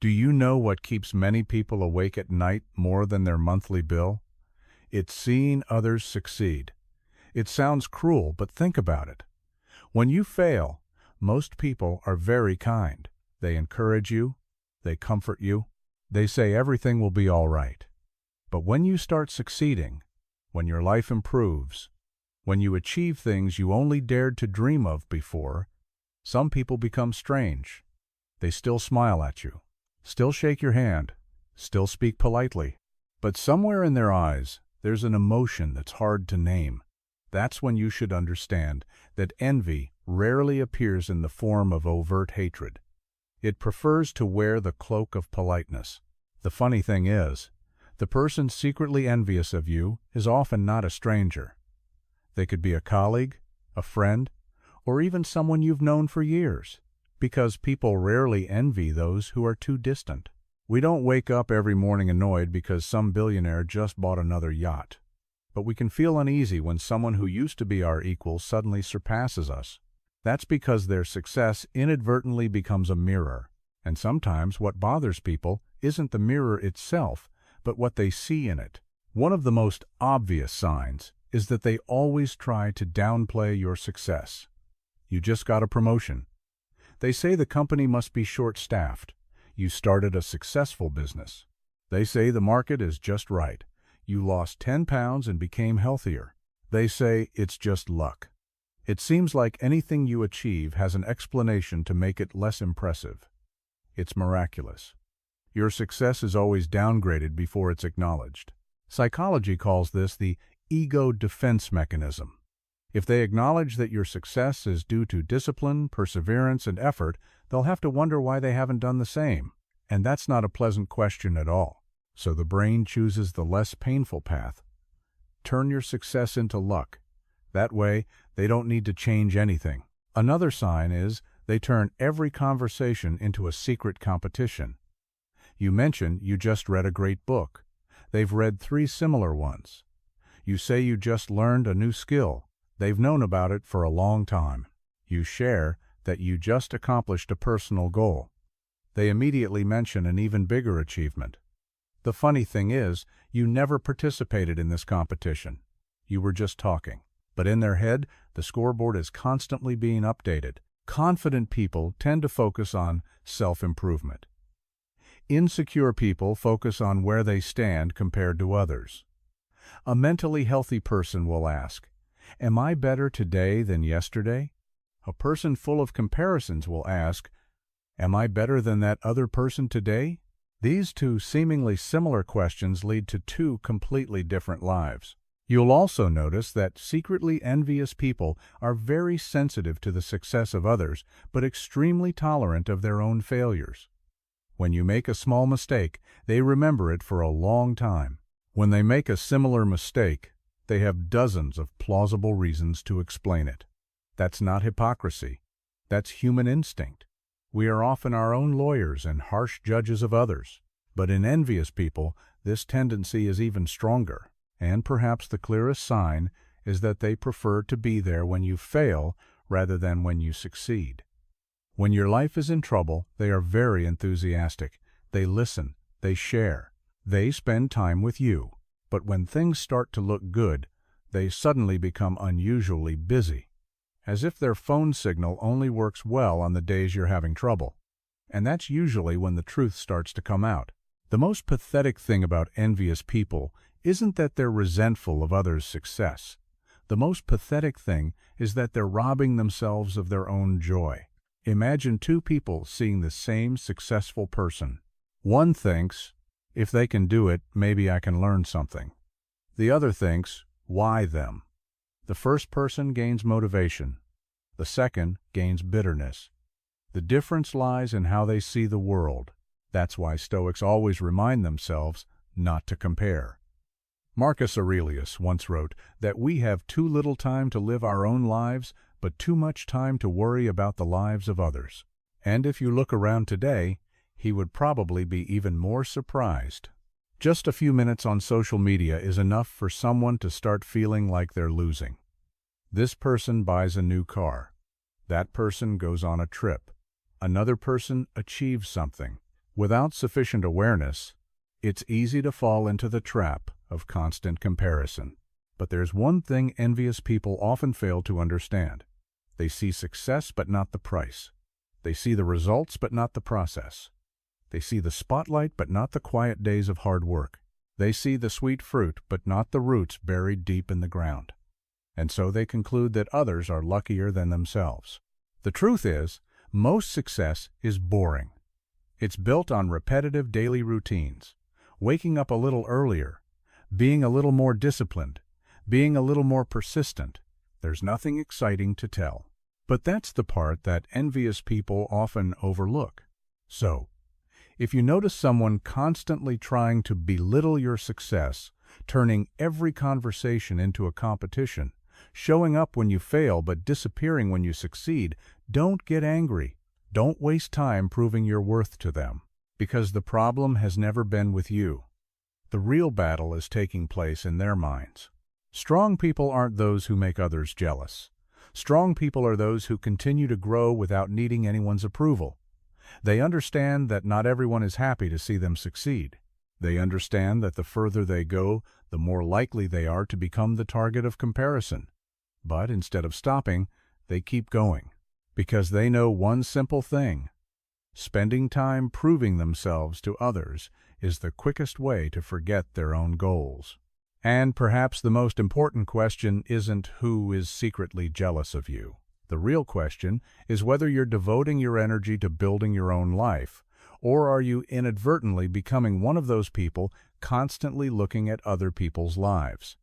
Do you know what keeps many people awake at night more than their monthly bill? It's seeing others succeed. It sounds cruel, but think about it. When you fail, most people are very kind. They encourage you, they comfort you, they say everything will be all right. But when you start succeeding, when your life improves, when you achieve things you only dared to dream of before, some people become strange. They still smile at you, still shake your hand, still speak politely. But somewhere in their eyes, there's an emotion that's hard to name. That's when you should understand that envy rarely appears in the form of overt hatred. It prefers to wear the cloak of politeness. The funny thing is, the person secretly envious of you is often not a stranger. They could be a colleague, a friend, or even someone you've known for years, because people rarely envy those who are too distant. We don't wake up every morning annoyed because some billionaire just bought another yacht. But we can feel uneasy when someone who used to be our equal suddenly surpasses us. That's because their success inadvertently becomes a mirror. And sometimes what bothers people isn't the mirror itself, but what they see in it. One of the most obvious signs is that they always try to downplay your success. You just got a promotion. They say the company must be short-staffed. You started a successful business. They say the market is just right. You lost 10 pounds and became healthier. They say it's just luck. It seems like anything you achieve has an explanation to make it less impressive. It's miraculous. Your success is always downgraded before it's acknowledged. Psychology calls this the ego defense mechanism. If they acknowledge that your success is due to discipline, perseverance, and effort, they'll have to wonder why they haven't done the same. And that's not a pleasant question at all. So the brain chooses the less painful path. Turn your success into luck. That way, they don't need to change anything. Another sign is they turn every conversation into a secret competition. You mention you just read a great book. They've read 3 similar ones. You say you just learned a new skill. They've known about it for a long time. You share that you just accomplished a personal goal. They immediately mention an even bigger achievement. The funny thing is, you never participated in this competition. You were just talking. But in their head, the scoreboard is constantly being updated. Confident people tend to focus on self-improvement. Insecure people focus on where they stand compared to others. A mentally healthy person will ask, "Am I better today than yesterday?" A person full of comparisons will ask, "Am I better than that other person today?" These 2 seemingly similar questions lead to 2 completely different lives. You'll also notice that secretly envious people are very sensitive to the success of others, but extremely tolerant of their own failures. When you make a small mistake, they remember it for a long time. When they make a similar mistake, they have dozens of plausible reasons to explain it. That's not hypocrisy. That's human instinct. We are often our own lawyers and harsh judges of others. But in envious people, this tendency is even stronger. And perhaps the clearest sign is that they prefer to be there when you fail rather than when you succeed. When your life is in trouble, they are very enthusiastic. They listen, they share, they spend time with you. But when things start to look good, they suddenly become unusually busy, as if their phone signal only works well on the days you're having trouble. And that's usually when the truth starts to come out. The most pathetic thing about envious people isn't that they're resentful of others' success. The most pathetic thing is that they're robbing themselves of their own joy. Imagine 2 people seeing the same successful person. One thinks, if they can do it, maybe I can learn something. The other thinks, why them? The first person gains motivation. The second gains bitterness. The difference lies in how they see the world. That's why Stoics always remind themselves not to compare. Marcus Aurelius once wrote that we have too little time to live our own lives, but too much time to worry about the lives of others. And if you look around today, he would probably be even more surprised. Just a few minutes on social media is enough for someone to start feeling like they're losing. This person buys a new car. That person goes on a trip. Another person achieves something. Without sufficient awareness, it's easy to fall into the trap of constant comparison. But there's one thing envious people often fail to understand. They see success but not the price. They see the results but not the process. They see the spotlight but not the quiet days of hard work. They see the sweet fruit but not the roots buried deep in the ground. And so they conclude that others are luckier than themselves. The truth is, most success is boring. It's built on repetitive daily routines, waking up a little earlier, being a little more disciplined, being a little more persistent. There's nothing exciting to tell. But that's the part that envious people often overlook. So, if you notice someone constantly trying to belittle your success, turning every conversation into a competition, showing up when you fail but disappearing when you succeed, don't get angry. Don't waste time proving your worth to them, because the problem has never been with you. The real battle is taking place in their minds. Strong people aren't those who make others jealous. Strong people are those who continue to grow without needing anyone's approval. They understand that not everyone is happy to see them succeed. They understand that the further they go, the more likely they are to become the target of comparison. But instead of stopping, they keep going, because they know one simple thing: spending time proving themselves to others is the quickest way to forget their own goals. And perhaps the most important question isn't who is secretly jealous of you. The real question is whether you're devoting your energy to building your own life, or are you inadvertently becoming one of those people constantly looking at other people's lives.